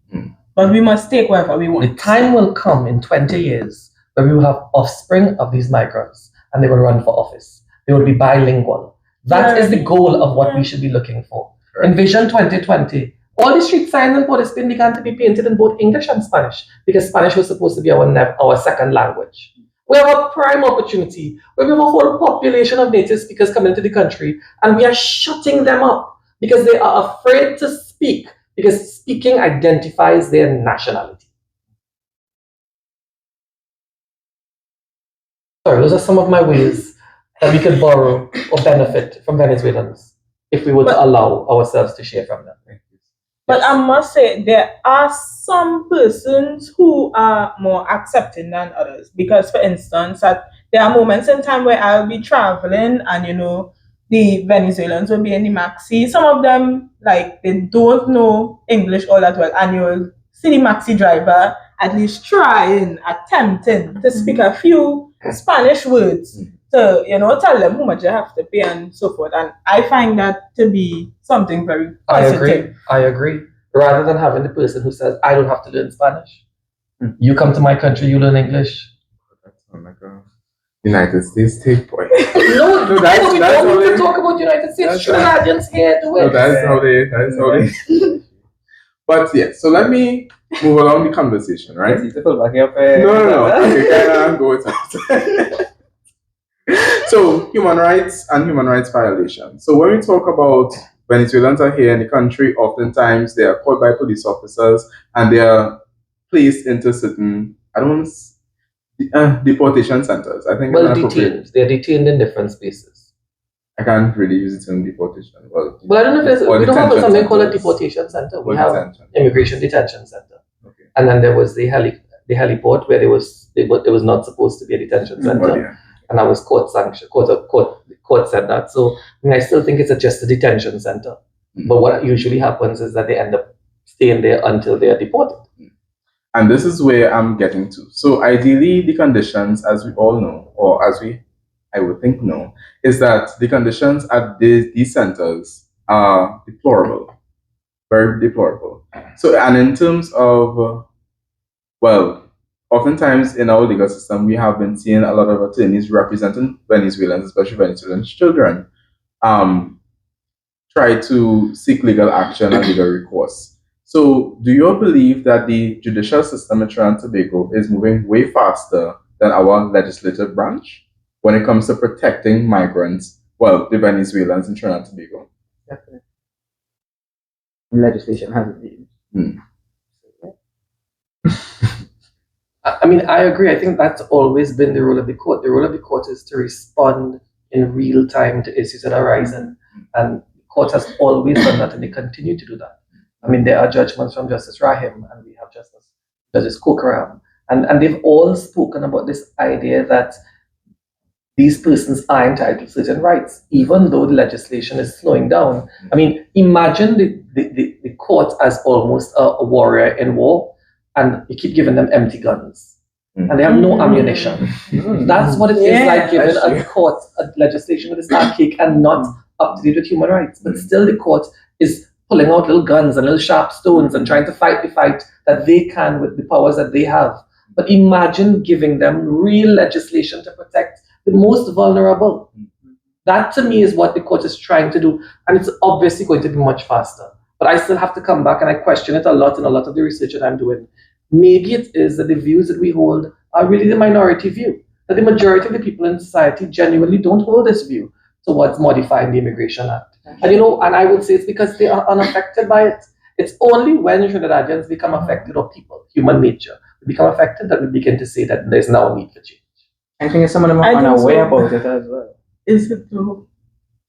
But we must take whatever we want. The time will come in 20 years where we will have offspring of these migrants and they will run for office. They will be bilingual. That is the goal of what we should be looking for. In Vision 2020, all the street signs in Port of Spain began to be painted in both English and Spanish because Spanish was supposed to be our second language. We have a prime opportunity where we have a whole population of native speakers coming into the country and we are shutting them up because they are afraid to speak because speaking identifies their nationality. Sorry, those are some of my ways that we can borrow or benefit from Venezuelans if we were to allow ourselves to share from them. But I must say, there are some persons who are more accepting than others. Because, for instance, there are moments in time where I'll be traveling and, the Venezuelans will be in the maxi. Some of them, they don't know English all that well. And you'll see the maxi driver at least attempting to speak a few Spanish words to, tell them how much they have to pay and so forth. And I find that to be something very positive. I agree. Rather than having the person who says, I don't have to learn Spanish. You come to my country, you learn English. That's like a United States take point. No, we don't need to talk about United States. Trinidadians here do it. That's how they. But yeah, so let me move along the conversation, right? Yes, you pull back up, No. Okay, can I go with that? So, human rights and human rights violations. So, when we talk about Venezuelans are here in the country, oftentimes they are caught by police officers and they are placed into certain, deportation centers. I think. Well, detained. They're detained in different spaces. I can't really use it in deportation. Well, I don't know if we don't have something called a deportation center. We have immigration detention center. Okay. And then there was the heliport where there was not supposed to be a detention center. Oh, yeah. And that was court sanctioned. Court said that. So I still think it's just a detention center. Mm-hmm. But what usually happens is that they end up staying there until they are deported. And this is where I'm getting to. So ideally, the conditions, as we all know, or as I would think know, is that the conditions at these centers are deplorable, very deplorable. So, and in terms of, oftentimes in our legal system, we have been seeing a lot of attorneys representing Venezuelans, especially Venezuelan children, try to seek legal action and legal recourse. So, do you believe that the judicial system in Trinidad and Tobago is moving way faster than our legislative branch when it comes to protecting migrants, the Venezuelans in Trinidad and Tobago? Definitely. Legislation hasn't been. I mean, I agree. I think that's always been the role of the court. The role of the court is to respond in real time to issues that arise, and the court has always done that, and they continue to do that. I mean, there are judgments from Justice Rahim, and we have Justice Kokaram, and they've all spoken about this idea that these persons are entitled to certain rights, even though the legislation is slowing down. I mean, imagine the court as almost a warrior in war, and you keep giving them empty guns, and they have no ammunition. That's what it is like giving a court a legislation that is archaic and not up to date with human rights. But still, the court is pulling out little guns and little sharp stones and trying to fight the fight that they can with the powers that they have. But imagine giving them real legislation to protect the most vulnerable. That to me is what the court is trying to do, and it's obviously going to be much faster. But I still have to come back, and I question it a lot in a lot of the research that I'm doing. Maybe it is that the views that we hold are really the minority view, that the majority of the people in society genuinely don't hold this view towards modifying the Immigration Act. And and I would say it's because they are unaffected by it. It's only when Trinidadians become affected, or people, human nature, become affected, that we begin to say that there's now a need for change. I think some of them are unaware about it as well. Is it though?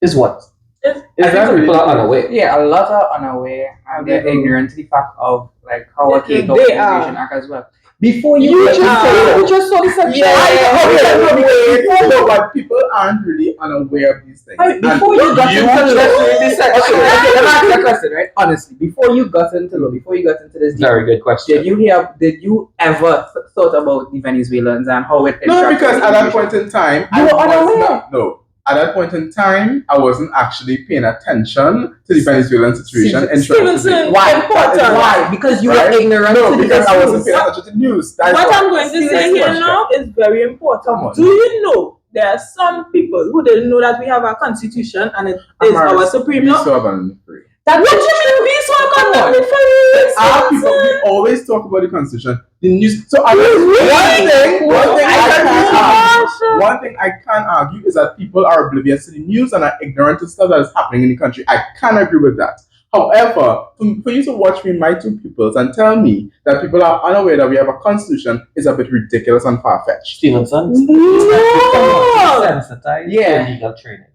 Is what? I think people are unaware. Yeah, a lot are unaware, and they're ignorant to the fact of how a cake of the Immigration Act as well. Before you just saw the section. But people aren't really unaware of these things. Before you got into this section, let me ask you a question, right? Honestly, before you got into this, very good question. Did you ever thought about the Venezuelans and how it? No, because at that point in time, at that point in time, I wasn't actually paying attention to the Venezuelan situation. Why? Because you were ignorant. No, because I wasn't paying attention to the news. What I'm going to say here now is very important. Do you know there are some people who didn't know that we have a constitution and it is our supreme law? What do you mean we so we always talk about the constitution. The news. So one thing I can't argue is that people are oblivious to the news and are ignorant to stuff that is happening in the country. I can't agree with that. However, for you to watch me, my two pupils, and tell me that people are unaware that we have a constitution is a bit ridiculous and far-fetched. Stevenson? Sensitized to legal training.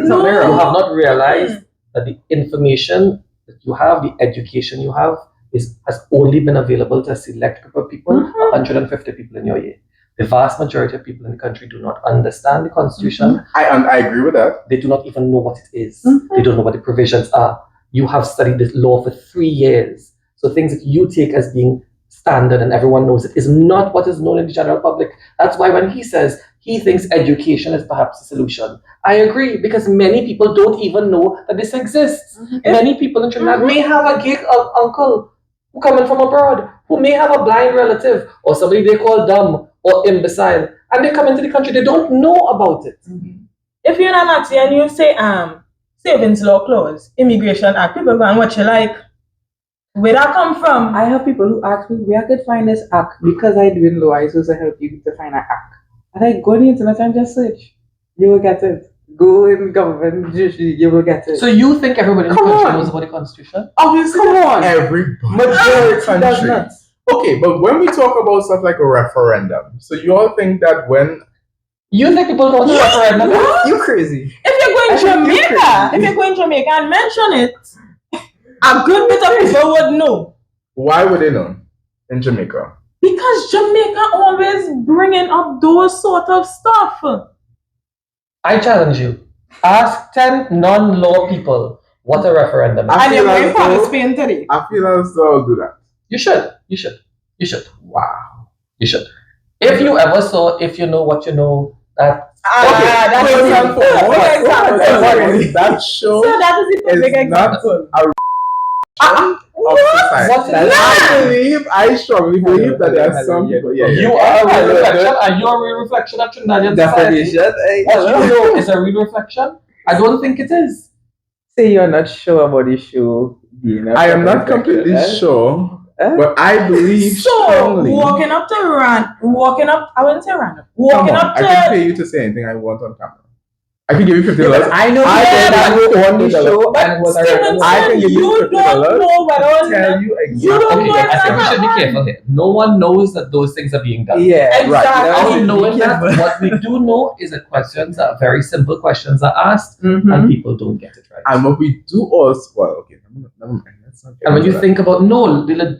You have not realized that the information that you have, the education you have, has only been available to a select group of people, 150 people in your year. The vast majority of people in the country do not understand the Constitution. I agree with that. They do not even know what it is. They don't know what the provisions are. You have studied this law for 3 years. So things that you take as being standard and everyone knows it is not what is known in the general public. That's why when he says he thinks education is perhaps the solution, I agree, because many people don't even know that this exists. Many people in Trinidad may have a gig uncle who coming from abroad, who may have a blind relative or somebody they call dumb or imbecile, and they come into the country, they don't know about it. If you're in a Matty and you say savings law clause, Immigration Act, people go and watch you like, Where that come from? I have people who ask me where I could find this act because I didn't know I was supposed to help you to find an act. And I go on the internet and just search. You will get it. Go in government, you will get it. So you think everybody in the country knows about the Constitution? Obviously, Come on. everybody. Majority Country. does not. Okay, but when we talk about stuff like a referendum, so you all think that when You think people don't know referendum? You crazy. If you're going to Jamaica and mention it, a good bit of people would know. why would they know in Jamaica? Because Jamaica always bringing up those sort of stuff. I challenge you. Ask 10 non-law people what a referendum is. And you're feel going as to though- Spain today. I feel as though I'll do that. You should. Wow. You should. If you ever saw If You Know What You Know, that That is First and a perfect foremost, example. that show So that is the perfect is not example. of society. What? I strongly believe that there are some people. Yeah, You are a real reflection, and you are a real reflection of Trinidadian society. Definition. What you know is a real reflection? I don't think it is. Say you're not sure about the show being a I am not perfect completely reflection, sure, eh? but I believe So strongly. walking up, I wouldn't say random. Come Walking on, up I can to pay you to say anything I want on camera. I can give you $50. I know I people can that go on the show But and was Stevenson, I can give you you don't $50 know whether tell you you don't exactly. know Okay, I think we exactly should be careful here. No one knows that those things are being done. Yeah, Exactly. right. All knowing that, what we do know is that questions are very simple questions are asked and people don't get it right. And what we do also, well, okay, never mind. Let's not get And when into you that. think about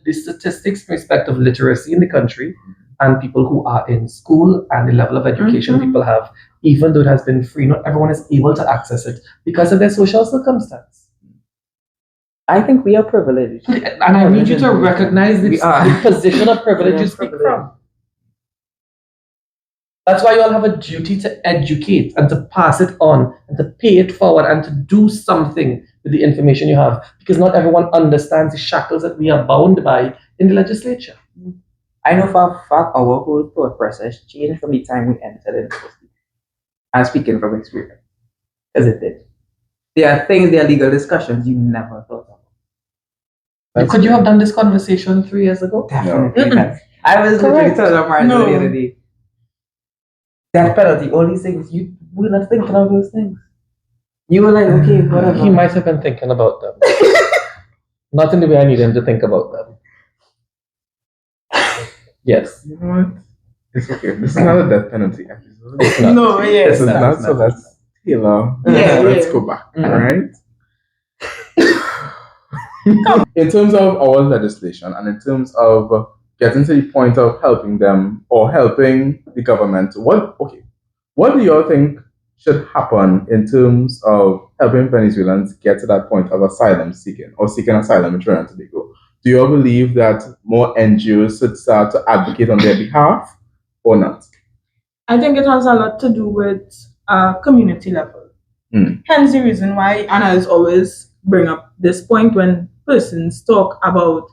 the statistics from respect of literacy in the country and people who are in school and the level of education people have, even though it has been free, not everyone is able to access it because of their social circumstance. I think we are privileged. And I need you to recognize the position of privilege you speak from. That's why you all have a duty to educate and to pass it on and to pay it forward and to do something with the information you have because not everyone understands the shackles that we are bound by in the legislature. I know for a fact our whole thought process changed from the time we entered university. I'm speaking from experience. Because it did. There are legal discussions you never thought of. Could you have done this conversation 3 years ago? Definitely not. I was literally telling Martha the other day. Death penalty, all these things, you were not thinking of those things. You were like, okay, whatever. He might have been thinking about them. Not in the way I need him to think about them. Yes. You know what? It's okay. This is not a death penalty episode. It's not. No, yes. This is not, so let's Taylor. Yeah, Let's yeah. go back. Alright? In terms of our legislation and in terms of getting to the point of helping them or helping the government, what do you all think should happen in terms of helping Venezuelans get to that point of asylum seeking or seeking asylum in Trinidad and Tobago? Do you all believe that more NGOs should start to advocate on their behalf or not? I think it has a lot to do with community level. Hence the reason why Anna always bring up this point when persons talk about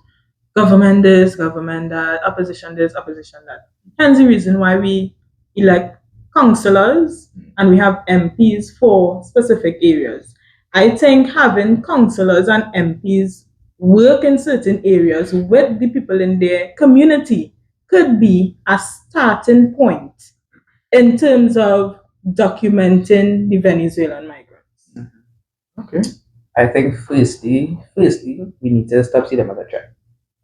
government this, government that, opposition this, opposition that. Hence the reason why we elect councillors and we have MPs for specific areas. I think having councillors and MPs work in certain areas with the people in their community could be a starting point in terms of documenting the Venezuelan migrants. Okay. I think firstly, we need to stop seeing them as a threat.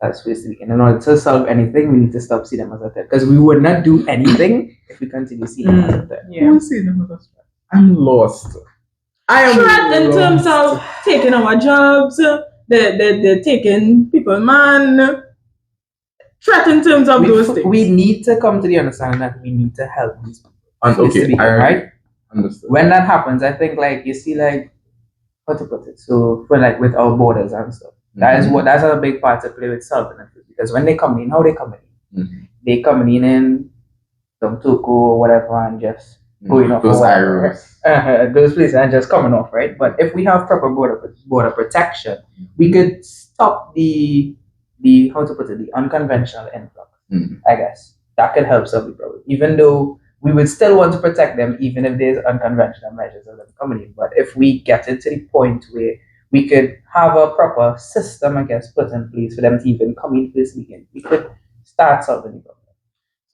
That's firstly. And in order to solve anything, we need to stop seeing them as a threat. Because we would not do anything if we continue seeing them as a threat. Yeah. Who is seeing them as a threat? I'm lost. I am Threat in terms lost. of taking our jobs, they're taking people, man. Threat in terms of those things. We need to come to the understanding that we need to help these people. Okay, I right? understood. When that happens, I think like you see like how to put it. So for like with our borders and stuff, that's a big part to play with solving it because when they come in, how they coming in? They coming in some Tuku or whatever and just going off those or whatever. areas. Those places and just coming off, right? But if we have proper border protection, we could stop the how to put it, the unconventional influx. I guess that could help solve the problem. Even though we would still want to protect them, even if there's unconventional measures of them coming in. But if we get it to the point where we could have a proper system, I guess, put in place for them to even come into this meeting. We could start solving the problem.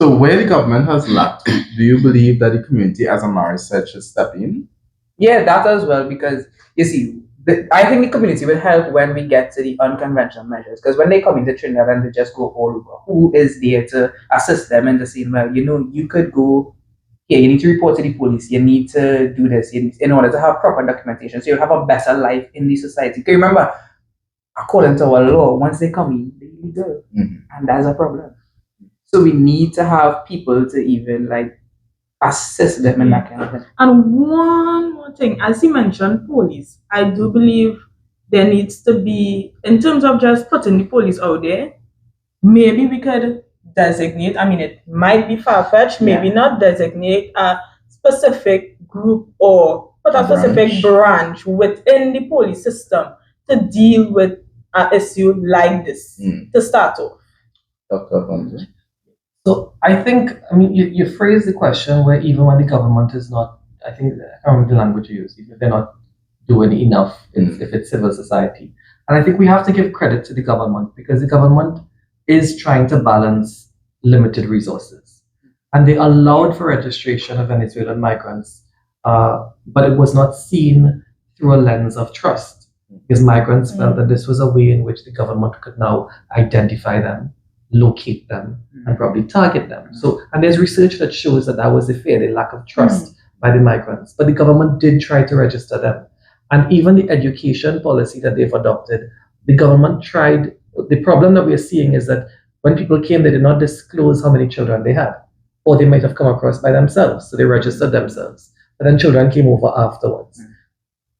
So where the government has lacked, do you believe that the community, as Amari said, should step in? Yeah, that as well, because you see, I think the community will help when we get to the unconventional measures. Because when they come into Trinidad and they just go all over, who is there to assist them in the saying, well, you could go here, you need to report to the police, you need to do this in order to have proper documentation, so you'll have a better life in the society. Because remember, according to our law, once they come in, they're illegal, and that's a problem. So we need to have people to even assist them in that kind of thing. And one more thing, as you mentioned, police. I do believe there needs to be, in terms of just putting the police out there, maybe we could designate, I mean, it might be far-fetched, maybe not designate a specific group or put a specific branch within the police system to deal with an issue like this to start off. Dr. Affonso? So I think, you phrase the question where even when the government is not, I can't remember the language you use, even if they're not doing enough, if it's civil society. And I think we have to give credit to the government, because the government is trying to balance limited resources. And they allowed for registration of Venezuelan migrants, but it was not seen through a lens of trust, because migrants felt that this was a way in which the government could now identify them, locate them, and probably target them. So, and there's research that shows that was the fear, the lack of trust by the migrants. But the government did try to register them. And even the education policy that they've adopted, the government tried. The problem that we're seeing is that when people came, they did not disclose how many children they had, or they might have come across by themselves. So they registered themselves. But then children came over afterwards.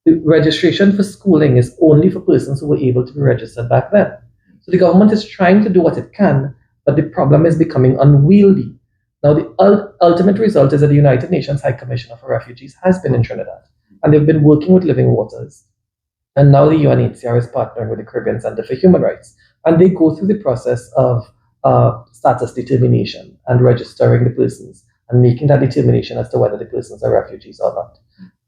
The registration for schooling is only for persons who were able to be registered back then. So the government is trying to do what it can, but the problem is becoming unwieldy. Now, the ultimate result is that the United Nations High Commissioner for Refugees has been in Trinidad, and they've been working with Living Waters. And now the UNHCR is partnering with the Caribbean Center for Human Rights. And they go through the process of status determination and registering the persons and making that determination as to whether the persons are refugees or not.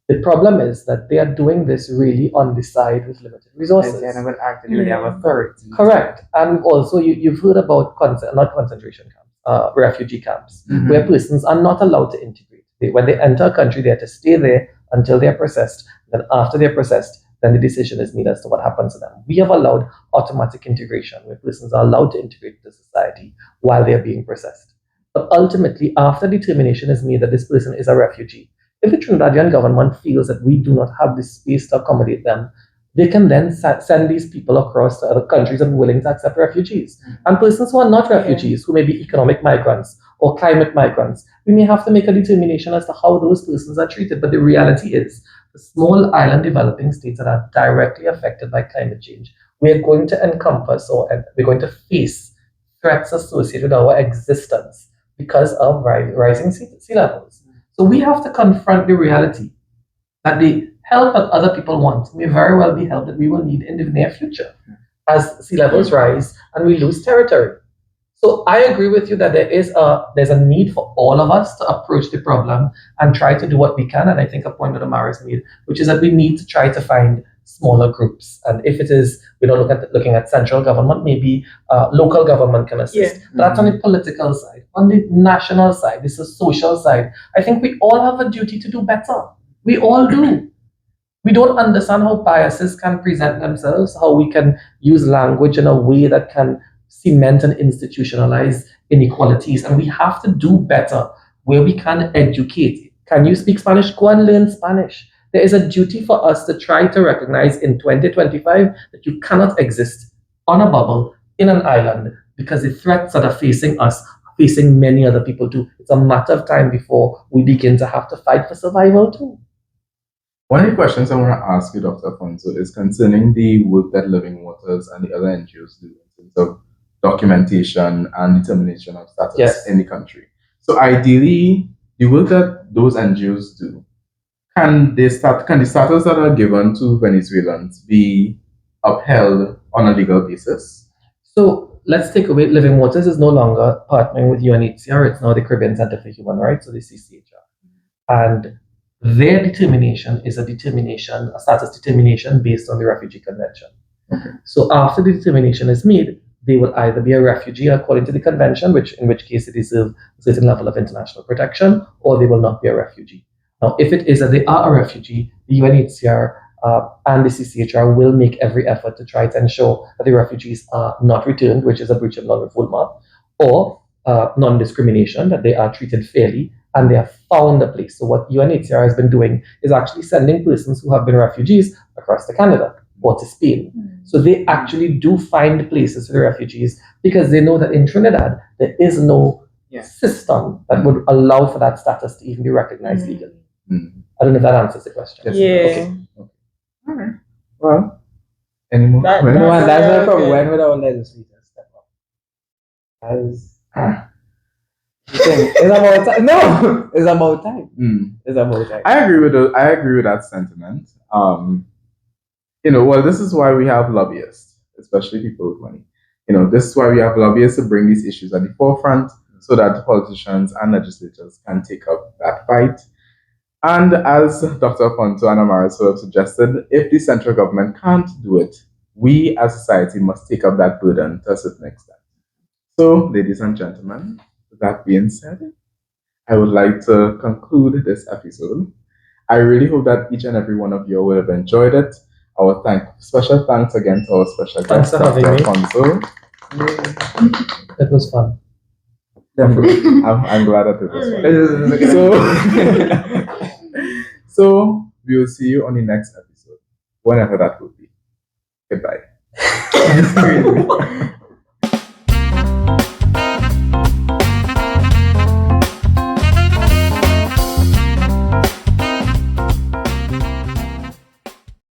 The problem is that they are doing this really on the side with limited resources. They're not actively have authority. Correct. And also, you've heard about not concentration camps, refugee camps, where persons are not allowed to integrate. When they enter a country, they have to stay there until they are processed. Then after they're processed, then the decision is made as to what happens to them. We have allowed automatic integration, where persons are allowed to integrate into society while they are being processed. But ultimately, after determination is made that this person is a refugee, if the Trinidadian government feels that we do not have the space to accommodate them, they can then send these people across to other countries and be willing to accept refugees. And persons who are not refugees, who may be economic migrants or climate migrants, we may have to make a determination as to how those persons are treated. But the reality is, the small island developing states that are directly affected by climate change, we're going to encompass or we're going to face threats associated with our existence because of rising sea levels. So we have to confront the reality that the help that other people want may very well be help that we will need in the near future as sea levels rise and we lose territory. So I agree with you that there's a need for all of us to approach the problem and try to do what we can. And I think a point that Amara's made, which is that we need to try to find smaller groups. And if it is, we're not looking at central government, maybe local government can assist. That's on the political side. On the national side, this is social side. I think we all have a duty to do better. We all do. We don't understand how biases can present themselves, how we can use language in a way that can cement and institutionalize inequalities. And we have to do better where we can educate. Can you speak Spanish? Go and learn Spanish. There is a duty for us to try to recognize in 2025 that you cannot exist on a bubble in an island, because the threats that are facing us are facing many other people too. It's a matter of time before we begin to have to fight for survival too. One of the questions I want to ask you, Dr. Affonso, is concerning the work that Living Waters and the other NGOs do in terms of documentation and determination of status in the country. So ideally, the work that those NGOs do, can the status that are given to Venezuelans be upheld on a legal basis? So let's take away Living Waters is no longer partnering with UNHCR. It's now the Caribbean Center for Human Rights, or the CCHR. And their determination is a status determination based on the Refugee Convention. Okay. So after the determination is made, they will either be a refugee according to the convention, in which case they deserve a certain level of international protection, or they will not be a refugee. Now, if it is that they are a refugee, the UNHCR and the CCHR will make every effort to try to ensure that the refugees are not returned, which is a breach of non-refoulement, or non-discrimination, that they are treated fairly and they have found a place. So what UNHCR has been doing is actually sending persons who have been refugees across to Canada or to Spain. So they actually do find places for the refugees because they know that in Trinidad, there is no system that would allow for that status to even be recognized legally. I don't know if that answers the question. Yeah. Okay. All right. Well, any more? That's no problem. When would our legislators step up? It's about time. No, it's about time. It's about time. I agree with that sentiment. Well, this is why we have lobbyists, especially people with money. This is why we have lobbyists to bring these issues at the forefront so that politicians and legislators can take up that fight. And as Dr. Affonso and Amara have suggested, if the central government can't do it, we as society must take up that burden to a certain extent. So, ladies and gentlemen, with that being said, I would like to conclude this episode. I really hope that each and every one of you will have enjoyed it. Special thanks again to our special guest, Dr. Affonso. It was fun. I'm glad that it was fun. So we will see you on the next episode, whenever that will be. Goodbye.